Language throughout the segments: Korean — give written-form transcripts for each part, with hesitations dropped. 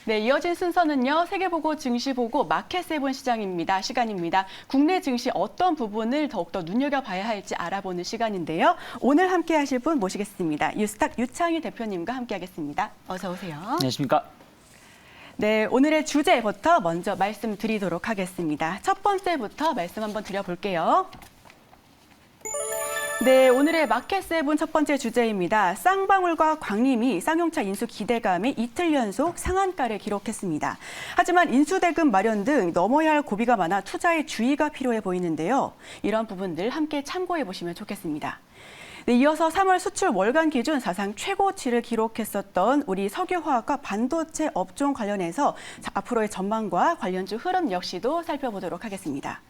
네, 이어진 순서는요. 세계보고, 증시보고, 마켓세븐 시간입니다. 국내 증시 어떤 부분을 더욱더 눈여겨봐야 할지 알아보는 시간인데요. 오늘 함께 하실 분 모시겠습니다. 뉴스탁 유창희 대표님과 함께하겠습니다. 어서 오세요. 안녕하십니까. 네, 오늘의 주제부터 먼저 말씀드리도록 하겠습니다. 첫 번째부터 말씀 한번 드려볼게요. 네, 오늘의 마켓세븐 첫 번째 주제입니다. 쌍방울과 광림이 쌍용차 인수 기대감에 이틀 연속 상한가를 기록했습니다. 하지만 인수대금 마련 등 넘어야 할 고비가 많아 투자에 주의가 필요해 보이는데요. 이런 부분들 함께 참고해 보시면 좋겠습니다. 네, 이어서 3월 수출 월간 기준 사상 최고치를 기록했었던 우리 석유화학과 반도체 업종 관련해서 앞으로의 전망과 관련주 흐름 역시도 살펴보도록 하겠습니다.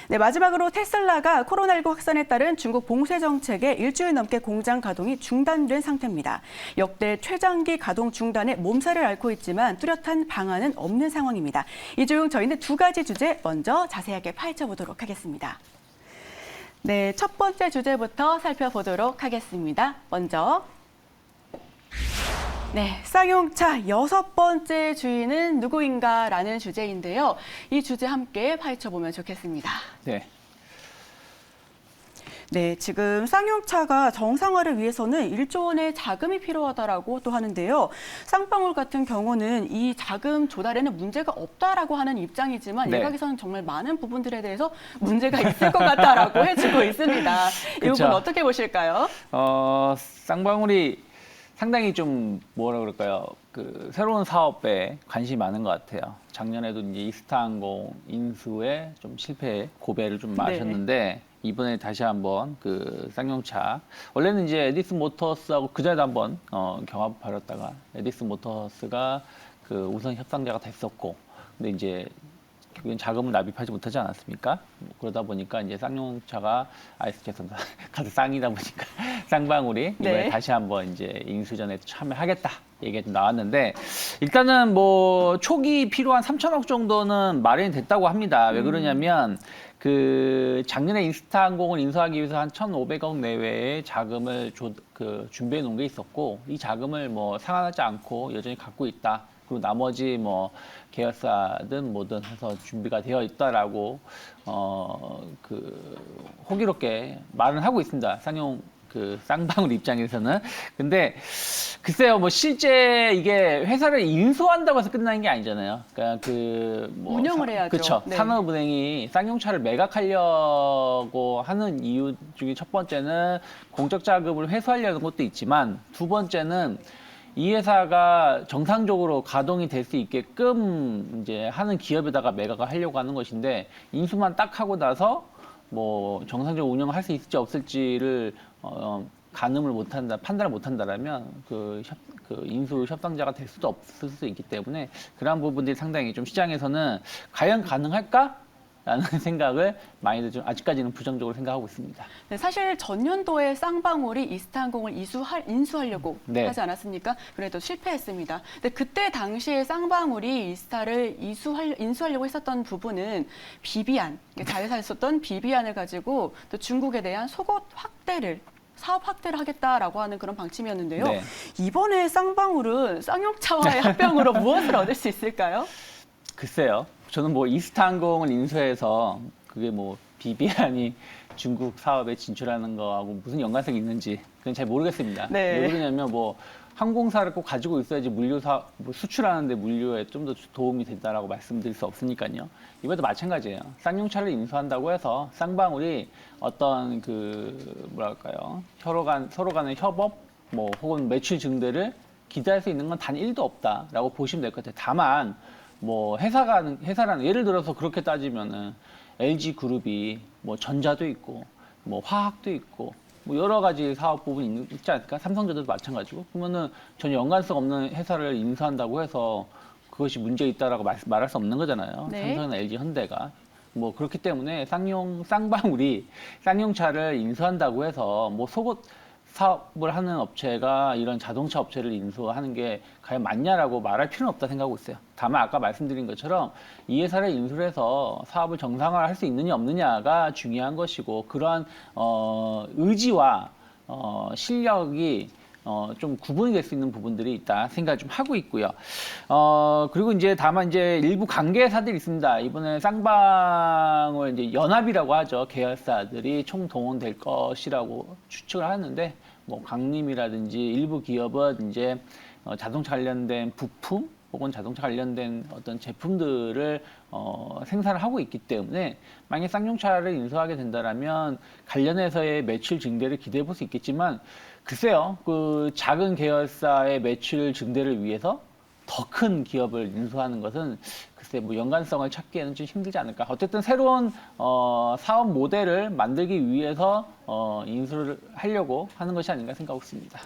네, 마지막으로 테슬라가 코로나19 확산에 따른 중국 봉쇄 정책에 일주일 넘게 공장 가동이 중단된 상태입니다. 역대 최장기 가동 중단에 몸살을 앓고 있지만 뚜렷한 방안은 없는 상황입니다. 이 중 저희는 두 가지 주제 먼저 자세하게 파헤쳐보도록 하겠습니다. 네, 첫 번째 주제부터 살펴보도록 하겠습니다. 먼저 네, 쌍용차 여섯 번째 주인은 누구인가라는 주제인데요. 이 주제 함께 파헤쳐보면 좋겠습니다. 네. 네, 지금 쌍용차가 정상화를 위해서는 1조 원의 자금이 필요하다라고 또 하는데요. 쌍방울 같은 경우는 이 자금 조달에는 문제가 없다라고 하는 입장이지만 네. 일각에서는 정말 많은 부분들에 대해서 문제가 있을 것 같다라고 해주고 있습니다. 이 부분 어떻게 보실까요? 쌍방울이 상당히 좀 뭐라 그럴까요? 그 새로운 사업에 관심이 많은 것 같아요. 작년에도 이제 이스타항공 인수에 좀 실패 고배를 좀 마셨는데 이번에 다시 한번 그 쌍용차 원래는 이제 에디슨 모터스하고 그전에도 한번 경합 벌였다가 에디슨 모터스가 그 우선 협상자가 됐었고 근데 이제 결국엔 자금을 납입하지 못하지 않았습니까? 그러다 보니까 이제 쌍용차가 죄송합니다. 가서 쌍이다 보니까 쌍방울이 이번에 다시 한번 이제 인수전에 참여하겠다 얘기가 좀 나왔는데 일단은 뭐 초기 필요한 3천억 정도는 마련이 됐다고 합니다. 왜 그러냐면 그 작년에 이스타항공을 인수하기 위해서 한 1,500억 내외의 자금을 준비해 놓은 게 있었고 이 자금을 뭐 상환하지 않고 여전히 갖고 있다. 그리고 나머지 뭐 계열사든 뭐든 해서 준비가 되어 있다라고 호기롭게 말은 하고 있습니다. 쌍방울 입장에서는. 근데 글쎄요, 뭐 실제 이게 회사를 인수한다고 해서 끝나는 게 아니잖아요. 그러니까 운영을 해야죠. 그렇죠. 네. 산업은행이 쌍용차를 매각하려고 하는 이유 중에 첫 번째는 공적 자금을 회수하려는 것도 있지만 두 번째는 이 회사가 정상적으로 가동이 될 수 있게끔 이제 하는 기업에다가 매각을 하려고 하는 것인데 인수만 딱 하고 나서 뭐 정상적으로 운영을 할 수 있을지 없을지를 가늠을 못한다, 판단을 못한다라면 그 인수 협상자가 될 수도 없을 수도 있기 때문에 그러한 부분들이 상당히 좀 시장에서는 과연 가능할까? 라는 생각을 많이들 좀 아직까지는 부정적으로 생각하고 있습니다. 네, 사실 전년도에 쌍방울이 이스타항공을 인수하려고 하지 않았습니까? 그래도 실패했습니다. 근데 그때 당시에 쌍방울이 이스타를 인수하려고 했었던 부분은 비비안, 자회사에 썼던 비비안을 가지고 또 중국에 대한 속옷 확대를 사업 확대를 하겠다라고 하는 그런 방침이었는데요. 네. 이번에 쌍방울은 쌍용차와의 합병으로 무엇을 얻을 수 있을까요? 글쎄요. 저는 뭐 이스타항공을 인수해서 그게 뭐 비비안이 중국 사업에 진출하는 거하고 무슨 연관성이 있는지 그건 잘 모르겠습니다. 네. 왜 그러냐면 뭐 항공사를 꼭 가지고 있어야지 뭐 수출하는데 물류에 좀 더 도움이 된다라고 말씀드릴 수 없으니까요. 이번에도 마찬가지예요. 쌍용차를 인수한다고 해서 쌍방울이 어떤 뭐랄까요 서로 간의 협업 뭐 혹은 매출 증대를 기대할 수 있는 건 단 1도 없다라고 보시면 될 것 같아요. 다만 뭐 회사라는 예를 들어서 그렇게 따지면은 LG 그룹이 뭐 전자도 있고 뭐 화학도 있고 뭐 여러 가지 사업 부분이 있지 않을까? 삼성전자도 마찬가지고 그러면은 전혀 연관성 없는 회사를 인수한다고 해서 그것이 문제 있다라고 말할 수 없는 거잖아요. 네. 삼성이나 LG 현대가 뭐 그렇기 때문에 쌍방울이 쌍용차를 인수한다고 해서 뭐 속옷 사업을 하는 업체가 이런 자동차 업체를 인수하는 게 과연 맞냐라고 말할 필요는 없다 생각하고 있어요. 다만 아까 말씀드린 것처럼 이 회사를 인수를 해서 사업을 정상화할 수 있느냐 없느냐가 중요한 것이고 그러한 의지와 실력이 좀 구분이 될 수 있는 부분들이 있다 생각을 좀 하고 있고요. 그리고 이제 다만 이제 일부 관계사들이 있습니다. 이번에 쌍방울 이제 연합이라고 하죠. 계열사들이 총동원될 것이라고 추측을 하는데, 뭐 강림이라든지 일부 기업은 이제 자동차 관련된 부품 혹은 자동차 관련된 어떤 제품들을 생산을 하고 있기 때문에 만약에 쌍용차를 인수하게 된다라면 관련해서의 매출 증대를 기대해 볼 수 있겠지만, 글쎄요, 그 작은 계열사의 매출 증대를 위해서 더 큰 기업을 인수하는 것은 글쎄 뭐 연관성을 찾기에는 좀 힘들지 않을까. 어쨌든 새로운 사업 모델을 만들기 위해서 인수를 하려고 하는 것이 아닌가 생각하고 있습니다.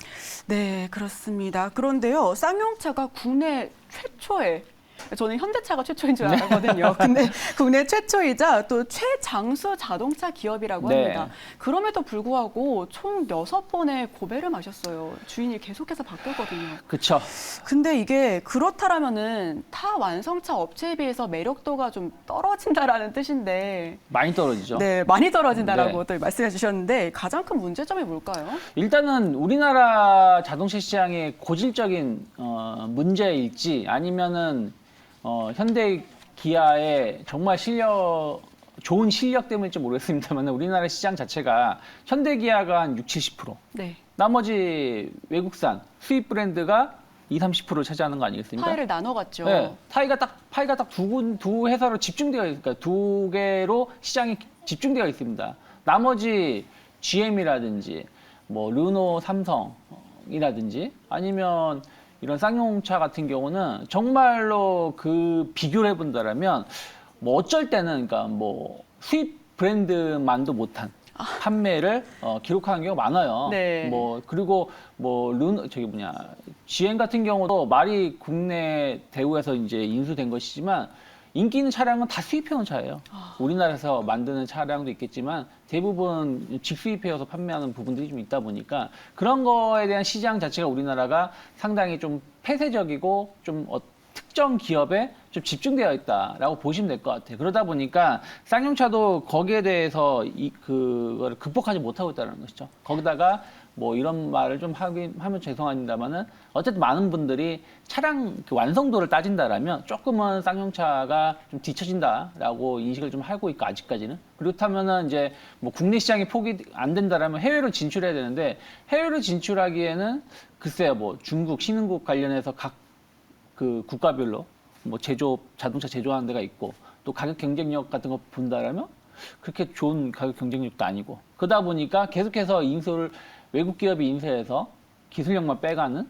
네, 그렇습니다. 그런데요, 쌍용차가 국내 최초의, 저는 현대차가 최초인 줄 알았거든요. 근데 국내 최초이자 또 최장수 자동차 기업이라고 합니다. 네. 그럼에도 불구하고 총 6번의 고배를 마셨어요. 주인이 계속해서 바뀌었거든요. 그렇죠. 근데 이게 그렇다라면은 타 완성차 업체에 비해서 매력도가 좀 떨어진다라는 뜻인데, 많이 떨어지죠. 네, 많이 떨어진다라고 또 말씀해 주셨는데 가장 큰 문제점이 뭘까요? 일단은 우리나라 자동차 시장의 고질적인 문제일지 아니면은 현대 기아의 정말 좋은 실력 때문일지 모르겠습니다만 우리나라 시장 자체가 현대 기아가 한 60, 70%, 네. 나머지 외국산 수입 브랜드가 20, 30%를 차지하는 거 아니겠습니까? 파이를 나눠갔죠. 네, 파이가 딱 두 회사로 집중되어 있으니까 두 개로 시장이 집중되어 있습니다. 나머지 GM이라든지 뭐 르노, 삼성이라든지 아니면 이런 쌍용차 같은 경우는 정말로 그 비교를 해본다라면 뭐 어쩔 때는 그러니까 뭐 수입 브랜드만도 못한 판매를 기록하는 경우가 많아요. 네. 뭐 그리고 뭐 GM 같은 경우도 말이 국내 대우에서 이제 인수된 것이지만 인기 있는 차량은 다 수입해온 차예요. 우리나라에서 만드는 차량도 있겠지만 대부분 직수입해서 판매하는 부분들이 좀 있다 보니까 그런 거에 대한 시장 자체가 우리나라가 상당히 좀 폐쇄적이고 좀 특정 기업에 좀 집중되어 있다라고 보시면 될 것 같아요. 그러다 보니까 쌍용차도 거기에 대해서 그거를 극복하지 못하고 있다는 것이죠. 거기다가 뭐 이런 말을 좀 하면 죄송합니다만은 어쨌든 많은 분들이 차량 그 완성도를 따진다라면 조금은 쌍용차가 좀 뒤처진다라고 인식을 좀 하고 있고 아직까지는 그렇다면은 이제 뭐 국내 시장이 포기 안 된다라면 해외로 진출해야 되는데 해외로 진출하기에는 글쎄요 뭐 중국, 신흥국 관련해서 각 그 국가별로 뭐 자동차 제조하는 데가 있고 또 가격 경쟁력 같은 거 본다라면 그렇게 좋은 가격 경쟁력도 아니고 그러다 보니까 계속해서 외국 기업이 인수해서 기술력만 빼가는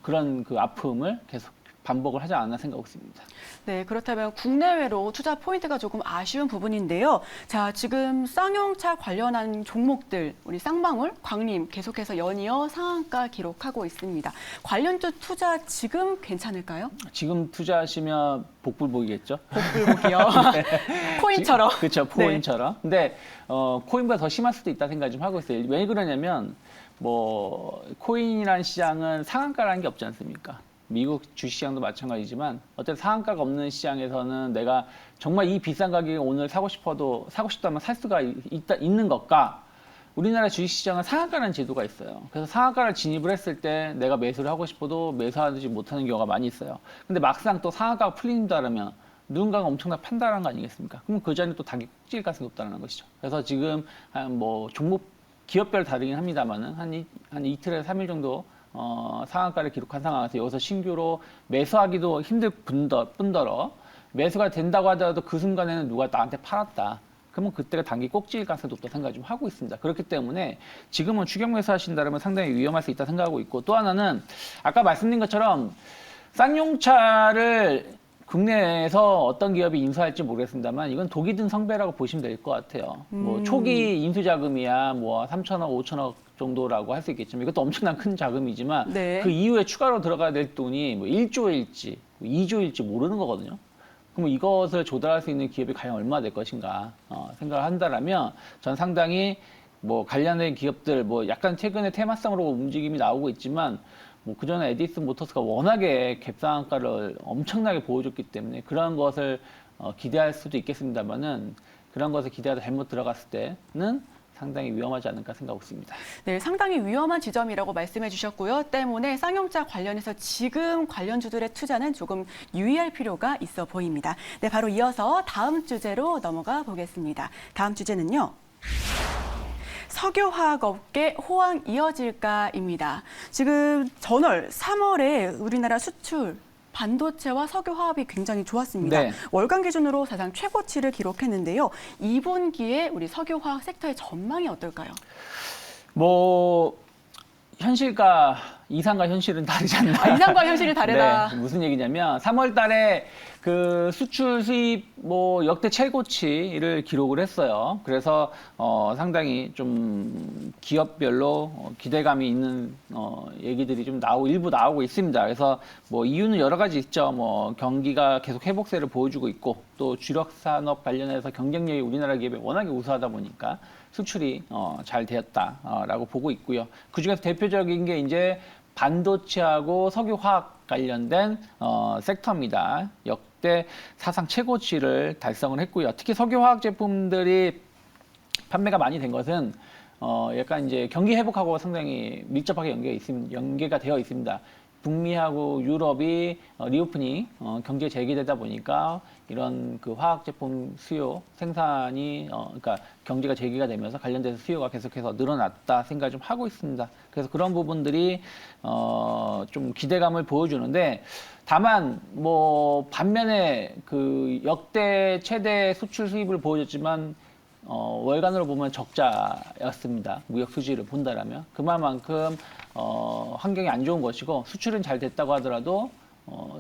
그런 그 아픔을 계속 반복을 하지 않나 생각하고 있습니다. 네, 그렇다면 국내외로 투자 포인트가 조금 아쉬운 부분인데요. 자, 지금 쌍용차 관련한 종목들, 우리 쌍방울, 광림 계속해서 연이어 상한가 기록하고 있습니다. 관련주 투자 지금 괜찮을까요? 지금 투자하시면 복불 보이겠죠? 복불복이요. 코인처럼. 그렇죠, 코인처럼. 근데 코인보다 더 심할 수도 있다 생각 좀 하고 있어요. 왜 그러냐면 뭐 코인이라는 시장은 상한가라는 게 없지 않습니까? 미국 주식시장도 마찬가지지만 어쨌든 상한가가 없는 시장에서는 내가 정말 이 비싼 가격에 오늘 사고 싶다면 살 수가 있는 것과 우리나라 주식시장은 상한가라는 제도가 있어요. 그래서 상한가를 진입을 했을 때 내가 매수를 하고 싶어도 매수하지 못하는 경우가 많이 있어요. 근데 막상 또 상한가가 풀린다면 누군가가 엄청나게 판단하는 거 아니겠습니까? 그럼 그 자리에 또 단기 꼭지일 가능성이 높다는 것이죠. 그래서 지금 뭐 종목 기업별 다르긴 합니다만은 한 이틀에서 3일 정도 상한가를 기록한 상황에서 여기서 신규로 매수하기도 힘들 뿐더러 매수가 된다고 하더라도 그 순간에는 누가 나한테 팔았다. 그러면 그때가 단기 꼭지일 가능성이 높다 생각을 좀 하고 있습니다. 그렇기 때문에 지금은 추격 매수하신다면 상당히 위험할 수 있다 생각하고 있고 또 하나는 아까 말씀드린 것처럼 쌍용차를 국내에서 어떤 기업이 인수할지 모르겠습니다만 이건 독이 든 성배라고 보시면 될 것 같아요. 뭐 초기 인수 자금이야 뭐 3천억, 5천억 정도라고 할 수 있겠지만 이것도 엄청난 큰 자금이지만 네. 그 이후에 추가로 들어가야 될 돈이 뭐 1조일지 2조일지 모르는 거거든요. 그럼 이것을 조달할 수 있는 기업이 과연 얼마나 될 것인가 생각을 한다라면 전 상당히 뭐 관련된 기업들 뭐 약간 최근에 테마성으로 움직임이 나오고 있지만 뭐 그전에 에디슨 모터스가 워낙에 갭상한가를 엄청나게 보여줬기 때문에 그런 것을 기대할 수도 있겠습니다만은 그런 것을 기대하다 잘못 들어갔을 때는 상당히 위험하지 않을까 생각하고 있습니다. 네, 상당히 위험한 지점이라고 말씀해 주셨고요. 때문에 쌍용차 관련해서 지금 관련주들의 투자는 조금 유의할 필요가 있어 보입니다. 네, 바로 이어서 다음 주제로 넘어가 보겠습니다. 다음 주제는요. 석유화학업계 호황 이어질까입니다. 지금 전월 3월에 우리나라 수출 반도체와 석유화합이 굉장히 좋았습니다. 네. 월간 기준으로 사상 최고치를 기록했는데요. 2분기에 우리 석유화학 섹터의 전망이 어떨까요? 뭐 현실과 이상과 현실은 다르지 않나. 이상과 현실이 다르다. 네, 무슨 얘기냐면 3월 달에 그 수출 수입 뭐 역대 최고치를 기록을 했어요. 그래서 상당히 좀 기업별로 기대감이 있는 얘기들이 좀 일부 나오고 있습니다. 그래서 뭐 이유는 여러 가지 있죠. 뭐 경기가 계속 회복세를 보여주고 있고 또 주력 산업 관련해서 경쟁력이 우리나라 기업이 워낙에 우수하다 보니까 수출이 잘 되었다라고 보고 있고요. 그중에서 대표적인 게 이제 반도체하고 석유화학 관련된 섹터입니다. 역대 사상 최고치를 달성을 했고요. 특히 석유화학 제품들이 판매가 많이 된 것은 약간 이제 경기 회복하고 상당히 밀접하게 연계가 되어 있습니다. 북미하고 유럽이 리오프닝 경제 재개되다 보니까 이런 그 화학 제품 수요 생산이 그러니까 경제가 재개가 되면서 관련돼서 수요가 계속해서 늘어났다 생각을 좀 하고 있습니다. 그래서 그런 부분들이 좀 기대감을 보여주는데 다만 뭐 반면에 그 역대 최대 수출 수입을 보여줬지만 월간으로 보면 적자였습니다. 무역 수지를 본다라면 그만큼 환경이 안 좋은 것이고 수출은 잘 됐다고 하더라도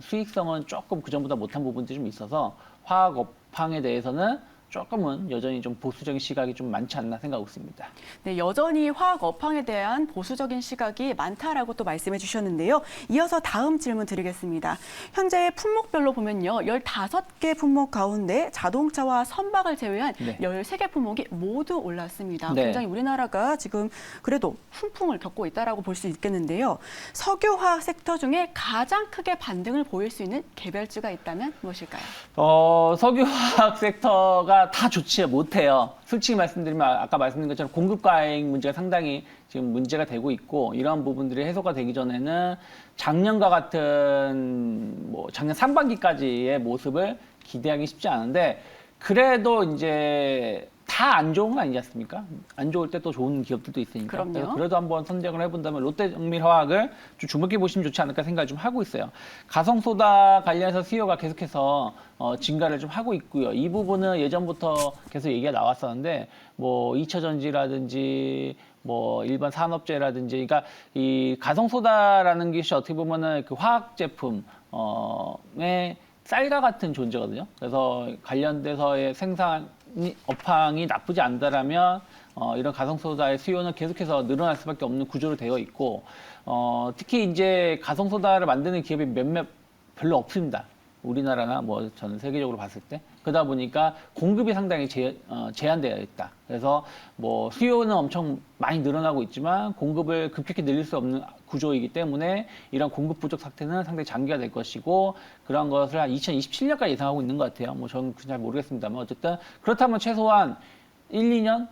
수익성은 조금 그전보다 못한 부분들이 좀 있어서 화학 업황에 대해서는 조금은 여전히 좀 보수적인 시각이 좀 많지 않나 생각하고 있습니다. 네, 여전히 화학 업황에 대한 보수적인 시각이 많다라고 또 말씀해 주셨는데요. 이어서 다음 질문 드리겠습니다. 현재 품목별로 보면요. 15개 품목 가운데 자동차와 선박을 제외한 네. 13개 품목이 모두 올랐습니다. 네. 굉장히 우리나라가 지금 그래도 훈풍을 겪고 있다라고 볼 수 있겠는데요. 석유화학 섹터 중에 가장 크게 반등을 보일 수 있는 개별주가 있다면 무엇일까요? 석유화학 섹터가 다 좋지 못해요. 솔직히 말씀드리면 아까 말씀드린 것처럼 공급 과잉 문제가 상당히 지금 문제가 되고 있고 이러한 부분들이 해소가 되기 전에는 작년과 같은 뭐 작년 상반기까지의 모습을 기대하기 쉽지 않은데 그래도 이제 다 안 좋은 거 아니지 않습니까? 안 좋을 때 또 좋은 기업들도 있으니까. 그럼요. 그래서 그래도 한번 선정을 해본다면 롯데정밀화학을 좀 주목해 보시면 좋지 않을까 생각을 좀 하고 있어요. 가성소다 관련해서 수요가 계속해서 증가를 좀 하고 있고요. 이 부분은 예전부터 계속 얘기가 나왔었는데 뭐 2차 전지라든지 뭐 일반 산업재라든지 그러니까 이 가성소다라는 것이 어떻게 보면은 그 화학 제품의 쌀과 같은 존재거든요. 그래서 관련돼서의 생산 업황이 나쁘지 않다라면 이런 가성소다의 수요는 계속해서 늘어날 수밖에 없는 구조로 되어 있고 특히 이제 가성소다를 만드는 기업이 몇몇 별로 없습니다. 우리나라나 뭐 전 세계적으로 봤을 때 그러다 보니까 공급이 상당히 제한되어 있다. 그래서 뭐 수요는 엄청 많이 늘어나고 있지만 공급을 급격히 늘릴 수 없는 구조이기 때문에 이런 공급 부족 사태는 상당히 장기화 될 것이고 그런 것을 한 2027년까지 예상하고 있는 것 같아요. 뭐 저는 잘 모르겠습니다만 어쨌든 그렇다면 최소한 1, 2년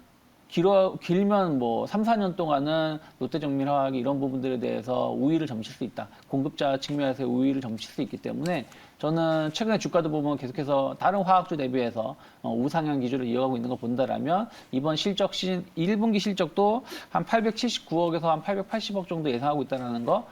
길면 뭐 3, 4년 동안은 롯데정밀화학이 이런 부분들에 대해서 우위를 점칠 수 있다. 공급자 측면에서 우위를 점칠 수 있기 때문에 저는 최근에 주가도 보면 계속해서 다른 화학주 대비해서 우상향 기조를 이어가고 있는 거 본다라면 이번 실적 시즌 1분기 실적도 한 879억에서 한 880억 정도 예상하고 있다는 거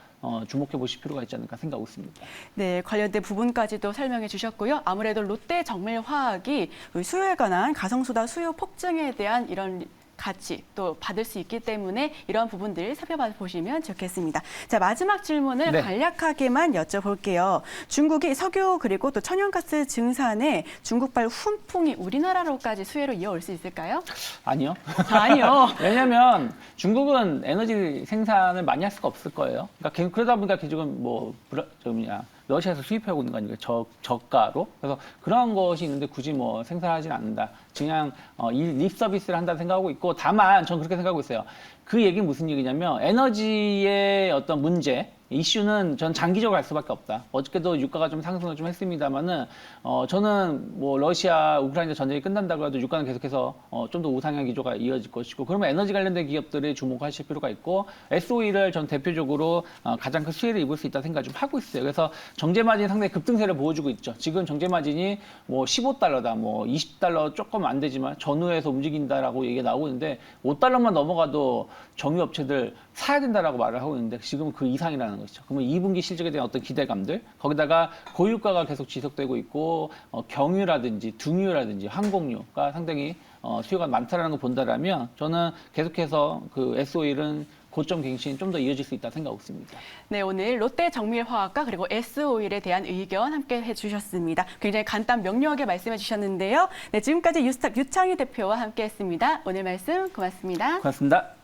주목해 보실 필요가 있지 않을까 생각하고 있습니다. 네, 관련된 부분까지도 설명해 주셨고요. 아무래도 롯데정밀화학이 수요에 관한 가성소다 수요 폭증에 대한 이런 가치 또 받을 수 있기 때문에 이런 부분들 살펴보시면 좋겠습니다. 자, 마지막 질문을 네. 간략하게만 여쭤볼게요. 중국이 석유 그리고 또 천연가스 증산에 중국발 훈풍이 우리나라로까지 수혜로 이어올 수 있을까요? 아니요. 아니요. 왜냐하면 중국은 에너지 생산을 많이 할 수가 없을 거예요. 그러니까 그러다 보니까 지금 뭐 러시아에서 수입하고 있는 거 아닙니까? 저가로. 그래서 그런 것이 있는데 굳이 뭐 생산하지는 않는다. 그냥 립 서비스를 한다고 생각하고 있고 다만 저는 그렇게 생각하고 있어요. 그 얘기는 무슨 얘기냐면 에너지의 어떤 문제 이슈는 전 장기적으로 갈 수밖에 없다. 어저께도 유가가 좀 상승을 좀 했습니다만은 저는 뭐 러시아 우크라이나 전쟁이 끝난다고 해도 유가는 계속해서 좀 더 우상향 기조가 이어질 것이고 그러면 에너지 관련된 기업들이 주목하실 필요가 있고 SOE를 전 대표적으로 가장 큰 수혜를 입을 수 있다 생각 좀 하고 있어요. 그래서 정제 마진이 상당히 급등세를 보여주고 있죠. 지금 정제 마진이 뭐 15달러다, 뭐 20달러 조금 안 되지만 전후에서 움직인다라고 얘기가 나오고 있는데 5달러만 넘어가도 정유 업체들 사야 된다라고 말을 하고 있는데 지금 그 이상이라는 것이죠. 그러면 2분기 실적에 대한 어떤 기대감들, 거기다가 고유가가 계속 지속되고 있고 경유라든지 등유라든지 항공유가 상당히 수요가 많다라는 걸 본다라면 저는 계속해서 그 SOE는 고점 갱신이 좀 더 이어질 수 있다 생각하고 있습니다. 네, 오늘 롯데 정밀화학과 그리고 S오일에 대한 의견 함께 해주셨습니다. 굉장히 간단 명료하게 말씀해 주셨는데요. 네, 지금까지 유스탁 유창희 대표와 함께했습니다. 오늘 말씀 고맙습니다. 고맙습니다.